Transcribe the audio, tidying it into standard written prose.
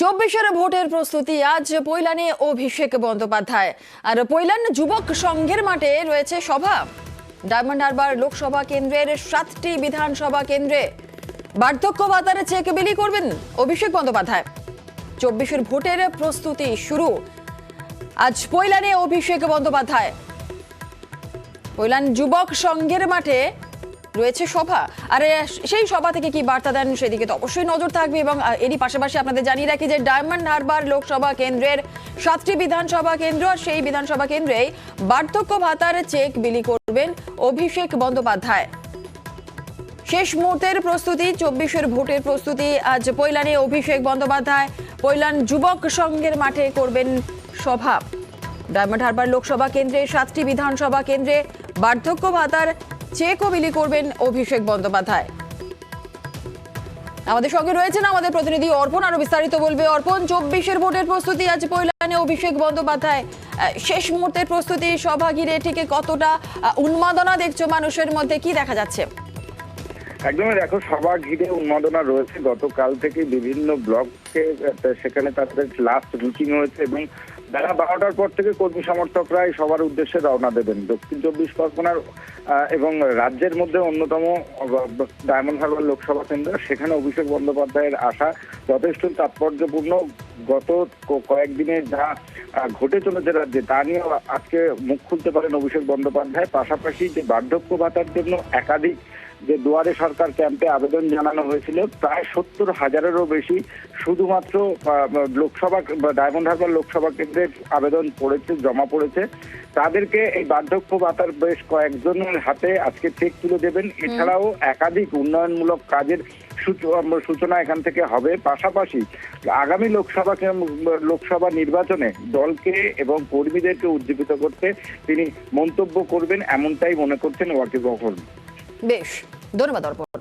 চব্বিশের ভোটের প্রস্তুতি। আজ পৈলানে অভিষেক বন্দ্যোপাধ্যায় আর পৈলান যুবক সংঘের মাঠে রয়েছে সভা। ডায়মন্ড হারবার লোকসভা কেন্দ্রের 7টি বিধানসভা কেন্দ্রে বার্ধক্য ভাতার চেক বিলি করবেন অভিষেক বন্দ্যোপাধ্যায়। চব্বিশের ভোটের প্রস্তুতি শুরু। আজ পৈলানে অভিষেক বন্দ্যোপাধ্যায়। পৈলান যুবক সংঘের মাঠে রয়েছে সভা, আর সেই সভা থেকে কি বার্তা দেন সেদিকে তো অবশ্যই নজর থাকবে। এবং এরই পাশাপাশি আপনাদের জানিয়ে রাখি যে ডায়মন্ড হারবার লোকসভা কেন্দ্রের 7টি বিধানসভা কেন্দ্র, আর সেই বিধানসভা কেন্দ্রেই বার্ধক্য ভাতার চেক বিলি করবেন অভিষেক বন্দ্যোপাধ্যায়। শেষ মুহূর্তের প্রস্তুতি, চব্বিশের ভোটের প্রস্তুতি। আজ পৈলানে অভিষেক বন্দ্যোপাধ্যায় পৈলান যুবক সংঘের মাঠে করবেন সভা। ডায়মন্ড হারবার লোকসভা কেন্দ্রে 7টি বিধানসভা কেন্দ্রে বার্ধক্য ভাতার চেকও বিলি করবেন অভিষেক বন্দ্যোপাধ্যায়। আমাদের সঙ্গে রয়েছেন আমাদের প্রতিনিধি অর্পণ, আরো বিস্তারিত বলবে। অর্পণ, চব্বিশের ভোটের প্রস্তুতি, আজ পৈলানে অভিষেক বন্দ্যোপাধ্যায়, শেষ মুহূর্তের প্রস্তুতি, সভা ঘিরে ঠিক কতটা উন্মাদনা দেখছো মানুষের মধ্যে, কি দেখা যাচ্ছে? একদমই, দেখো, সভা ঘিরে উন্মাদনা রয়েছে। গতকাল থেকে বিভিন্ন ব্লকে সেখানে তাদের লাস্ট মিটিং হয়েছে এবং বেলা 12টার পর থেকে কর্মী সমর্থকরা সবার উদ্দেশ্যে রওনা দেবেন। দক্ষিণ চব্বিশ পরগনার এবং রাজ্যের মধ্যে অন্যতম ডায়মন্ড হারবার লোকসভা কেন্দ্র, সেখানে অভিষেক বন্দ্যোপাধ্যায়ের আসা যথেষ্ট তাৎপর্যপূর্ণ। গত কয়েকদিনে যা ঘটে চলেছে রাজ্যে তা নিয়ে আজকে মুখ খুলতে পারেন অভিষেক বন্দ্যোপাধ্যায়। পাশাপাশি যে বার্ধক্য ভাতার জন্য একাধিক যে দুয়ারে সরকার ক্যাম্পে আবেদন জানানো হয়েছিল, প্রায় 70,000-এরও বেশি শুধুমাত্র লোকসভা ডায়মন্ড হারবার লোকসভা কেন্দ্রের আবেদন জমা পড়েছে। তাদেরকে এই বার্ধক্য ভাতার বেশ কয়েকজনের হাতে আজকে চেক তুলে দেবেন। এছাড়াও একাধিক উন্নয়নমূলক কাজের সূচনা এখান থেকে হবে। পাশাপাশি আগামী লোকসভা নির্বাচনে দলকে এবং কর্মীদেরকে উজ্জীবিত করতে তিনি মন্তব্য করবেন, এমনটাই মনে করছেন ওয়াকিবহল। বেশ, ধন্যবাদ অর্পণ।